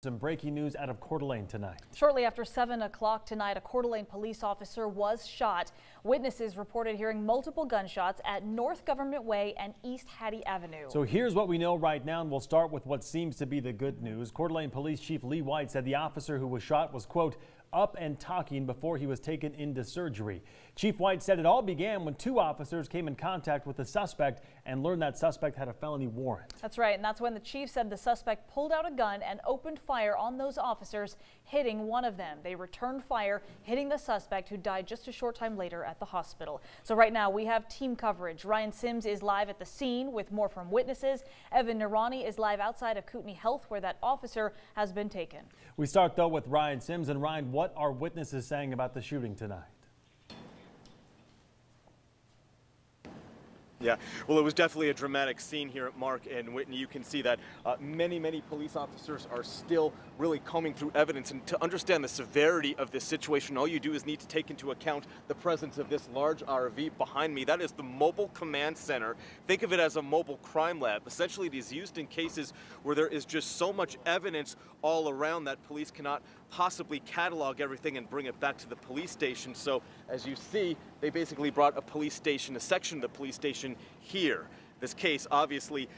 Some breaking news out of Coeur d'Alene tonight. Shortly after 7 o'clock tonight, a Coeur d'Alene police officer was shot. Witnesses reported hearing multiple gunshots at North Government Way and East Hattie Avenue. So here's what we know right now, and we'll start with what seems to be the good news. Coeur d'Alene Police Chief Lee White said the officer who was shot was, quote, up and talking before he was taken into surgery. Chief White said it all began when two officers came in contact with the suspect and learned that suspect had a felony warrant. That's right, and that's when the chief said the suspect pulled out a gun and opened fire on those officers, hitting one of them. They returned fire, hitting the suspect, who died just a short time later at the hospital. So right now we have team coverage. Ryan Sims is live at the scene with more from witnesses. Evan Narani is live outside of Kootenai Health, where that officer has been taken. We start though with Ryan Sims. And Ryan, what are witnesses saying about the shooting tonight? Yeah, well, it was definitely a dramatic scene here at Mark and Whitney. You can see that many police officers are still really combing through evidence. And to understand the severity of this situation, all you do is need to take into account the presence of this large RV behind me. That is the Mobile Command Center. Think of it as a mobile crime lab. Essentially, it is used in cases where there is just so much evidence all around that police cannot possibly catalog everything and bring it back to the police station. So as you see, they basically brought a police station, a section of the police station here. This case, obviously,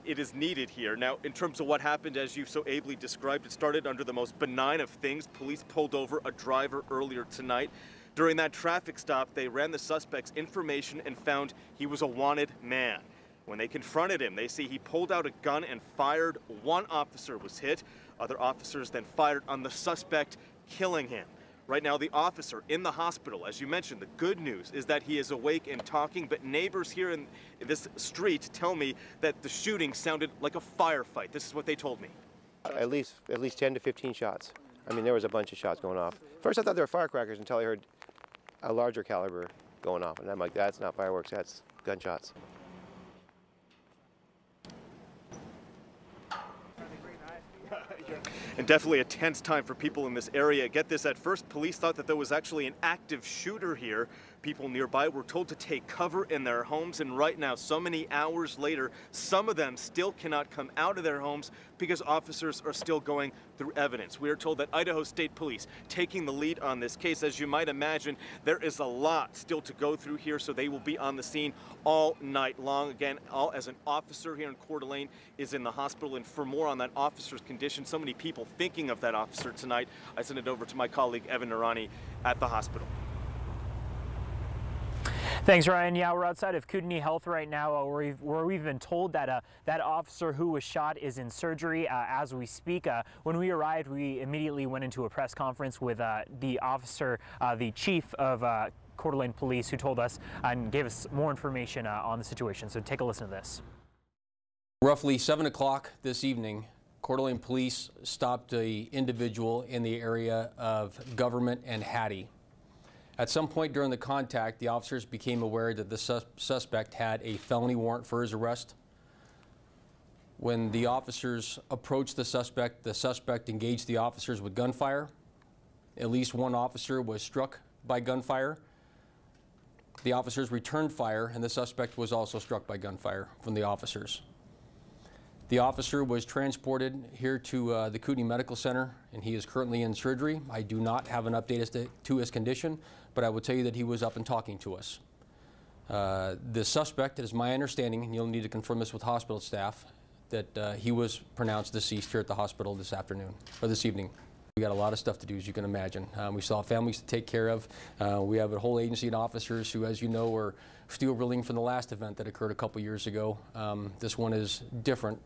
it is needed here. Now, in terms of what happened, as you so ably described, it started under the most benign of things. Police pulled over a driver earlier tonight. During that traffic stop, they ran the suspect's information and found he was a wanted man. When they confronted him, they see he pulled out a gun and fired. One officer was hit. Other officers then fired on the suspect, killing him. Right now, the officer in the hospital, as you mentioned, the good news is that he is awake and talking, but neighbors here in this street tell me that the shooting sounded like a firefight. This is what they told me. At least 10 to 15 shots. I mean, there was a bunch of shots going off. First, I thought they were firecrackers until I heard a larger caliber going off, and I'm like, that's not fireworks, that's gunshots. And definitely a tense time for people in this area. Get this, at first police thought that there was actually an active shooter here. People nearby were told to take cover in their homes, and right now, so many hours later, some of them still cannot come out of their homes because officers are still going through evidence. We are told that Idaho State Police taking the lead on this case. As you might imagine, there is a lot still to go through here, so they will be on the scene all night long. Again, all as an officer here in Coeur d'Alene is in the hospital, and for more on that officer's condition, so many people thinking of that officer tonight, I send it over to my colleague Evan Narani at the hospital. Thanks, Ryan. Yeah, we're outside of Kootenai Health right now, where we've been told that that officer who was shot is in surgery as we speak. When we arrived, we immediately went into a press conference with the officer, the chief of Coeur d'Alene Police, who told us and gave us more information on the situation. So take a listen to this. Roughly 7 o'clock this evening, Coeur d'Alene Police stopped an individual in the area of Government and Hattie. At some point during the contact, the officers became aware that the suspect had a felony warrant for his arrest. When the officers approached the suspect engaged the officers with gunfire. At least one officer was struck by gunfire. The officers returned fire, and the suspect was also struck by gunfire from the officers. The officer was transported here to the Kootenai Medical Center, and he is currently in surgery. I do not have an update as to his condition, but I will tell you that he was up and talking to us. The suspect, it is my understanding, and you'll need to confirm this with hospital staff, that he was pronounced deceased here at the hospital this afternoon, or this evening. We got a lot of stuff to do, as you can imagine. We still have families to take care of. We have a whole agency of officers who, as you know, are still reeling from the last event that occurred a couple years ago. This one is different.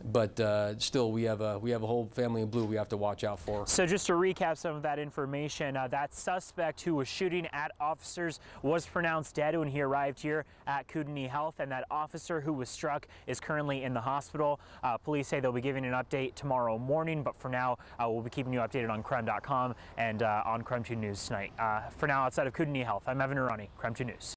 But still, we have a whole family in blue we have to watch out for. So just to recap some of that information, that suspect who was shooting at officers was pronounced dead when he arrived here at Kootenai Health, and that officer who was struck is currently in the hospital. Police say they'll be giving an update tomorrow morning, but for now, we'll be keeping you updated on crime.com and on Crime 2 News tonight. For now, outside of Kootenai Health, I'm Evan Narani, Crime 2 News.